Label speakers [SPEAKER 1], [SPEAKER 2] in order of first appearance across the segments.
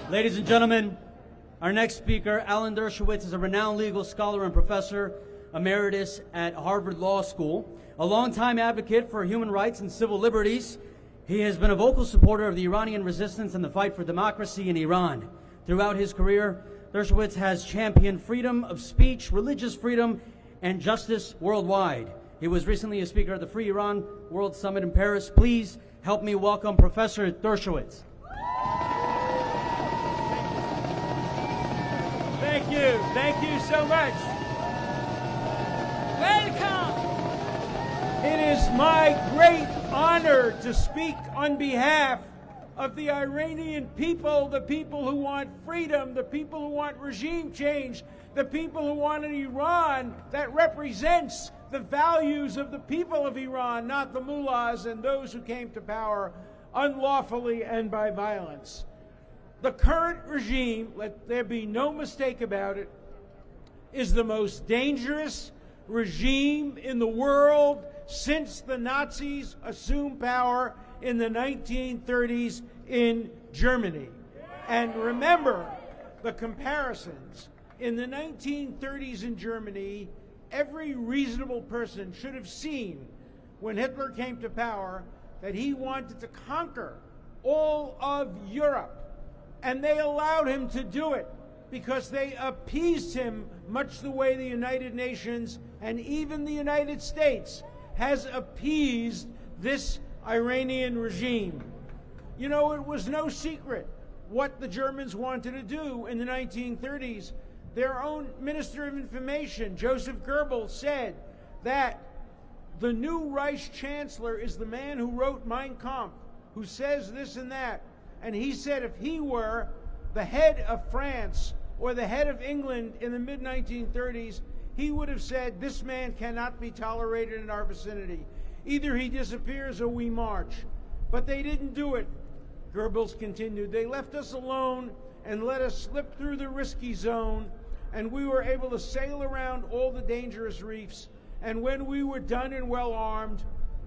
[SPEAKER 1] Ladies and gentlemen, our next speaker, Alan Dershowitz, is a renowned legal scholar and professor emeritus at Harvard Law School, a longtime advocate for human rights and civil liberties. He has been a vocal supporter of the Iranian resistance and the fight for democracy in Iran. Throughout his career, Dershowitz has championed freedom of speech, religious freedom, and justice worldwide. He was recently a speaker at the Free Iran World Summit in Paris. Please help me welcome Professor Dershowitz.
[SPEAKER 2] Thank you so much.
[SPEAKER 3] Welcome.
[SPEAKER 2] It is my great honor to speak on behalf of the Iranian people, the people who want freedom, the people who want regime change, the people who want an Iran that represents the values of the people of Iran, not the mullahs and those who came to power unlawfully and by violence. The current regime, let there be no mistake about it, is the most dangerous regime in the world since the Nazis assumed power in the 1930s in Germany. And remember the comparisons. In the 1930s in Germany, every reasonable person should have seen when Hitler came to power that he wanted to conquer all of Europe. And they allowed him to do it because they appeased him much the way the United Nations and even the United States has appeased this Iranian regime. You know, it was no secret what the Germans wanted to do in the 1930s. Their own Minister of Information, Joseph Goebbels, said that the new Reich Chancellor is the man who wrote Mein Kampf, who says this and that. And he said if he were the head of France or the head of England in the mid-1930s, he would have said, this man cannot be tolerated in our vicinity. Either he disappears or we march. But they didn't do it. Goebbels continued. They left us alone and let us slip through the risky zone, and we were able to sail around all the dangerous reefs. And when we were done and well armed,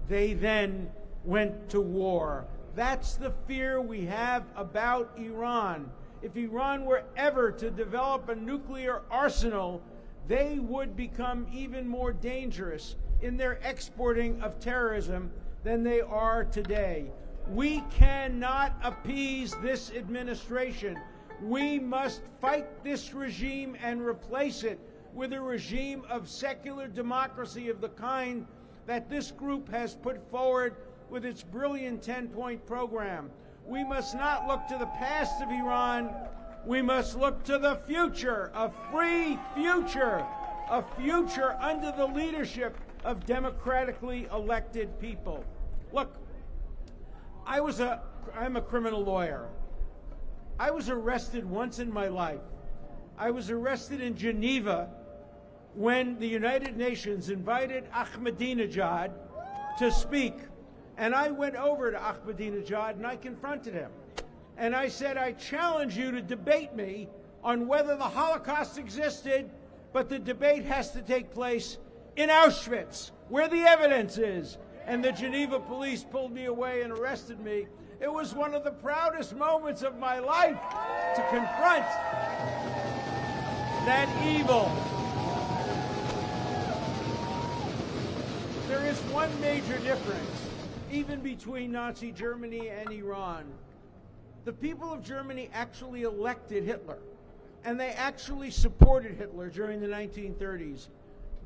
[SPEAKER 2] they then went to war. That's the fear we have about Iran. If Iran were ever to develop a nuclear arsenal, they would become even more dangerous in their exporting of terrorism than they are today. We cannot appease this administration. We must fight this regime and replace it with a regime of secular democracy of the kind that this group has put forward with its brilliant 10-point program. We must not look to the past of Iran. We must look to the future, a free future, a future under the leadership of democratically elected people. Look, I'm a criminal lawyer. I was arrested once in my life. I was arrested in Geneva when the United Nations invited Ahmadinejad to speak. And I went over to Ahmadinejad and I confronted him. And I said, I challenge you to debate me on whether the Holocaust existed, but the debate has to take place in Auschwitz, where the evidence is. And the Geneva police pulled me away and arrested me. It was one of the proudest moments of my life to confront that evil. There is one major difference, even between Nazi Germany and Iran. The people of Germany actually elected Hitler, and they actually supported Hitler during the 1930s.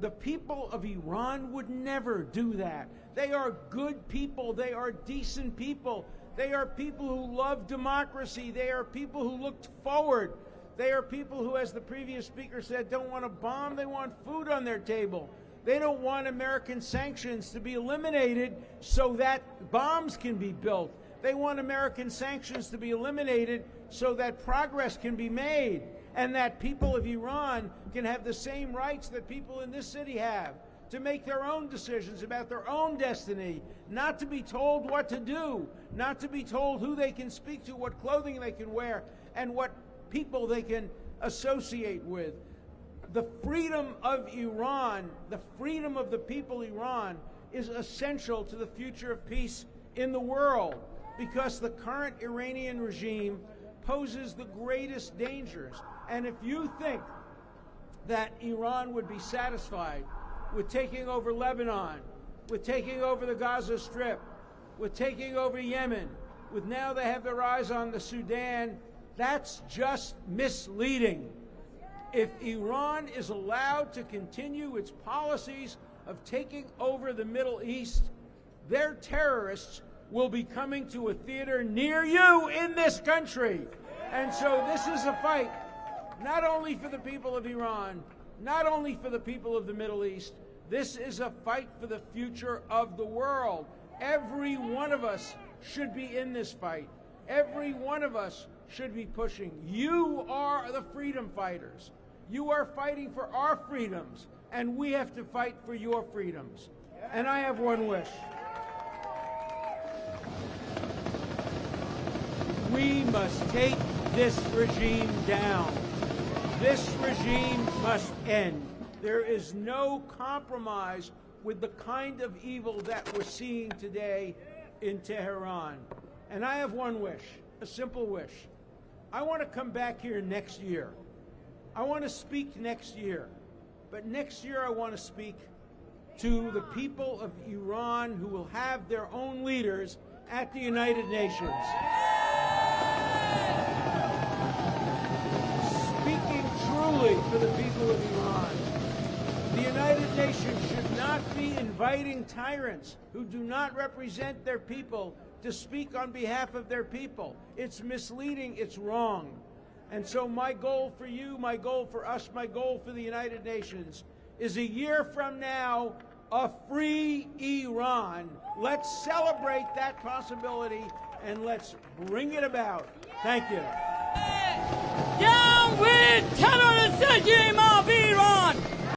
[SPEAKER 2] The people of Iran would never do that. They are good people. They are decent people. They are people who love democracy. They are people who looked forward. They are people who, as the previous speaker said, don't want a bomb. They want food on their table. They don't want American sanctions to be eliminated so that bombs can be built. They want American sanctions to be eliminated so that progress can be made and that people of Iran can have the same rights that people in this city have, to make their own decisions about their own destiny, not to be told what to do, not to be told who they can speak to, what clothing they can wear, and what people they can associate with. The freedom of Iran, the freedom of the people of Iran, is essential to the future of peace in the world, because the current Iranian regime poses the greatest dangers. And if you think that Iran would be satisfied with taking over Lebanon, with taking over the Gaza Strip, with taking over Yemen, with now they have their eyes on the Sudan, that's just misleading. If Iran is allowed to continue its policies of taking over the Middle East, their terrorists will be coming to a theater near you in this country. And so this is a fight not only for the people of Iran, not only for the people of the Middle East, this is a fight for the future of the world. Every one of us should be in this fight. Every one of us should be pushing. You are the freedom fighters. You are fighting for our freedoms, and we have to fight for your freedoms. And I have one wish. We must take this regime down. This regime must end. There is no compromise with the kind of evil that we're seeing today in Tehran. And I have one wish, a simple wish. I want to come back here next year. I want to speak next year. But next year I want to speak to the people of Iran who will have their own leaders at the United Nations. Speaking truly for the people of Iran. The United Nations should not be inviting tyrants who do not represent their people to speak on behalf of their people. It's misleading, it's wrong. And so my goal for you, my goal for us, my goal for the United Nations is a year from now, a free Iran. Let's celebrate that possibility and let's bring it about. Thank you.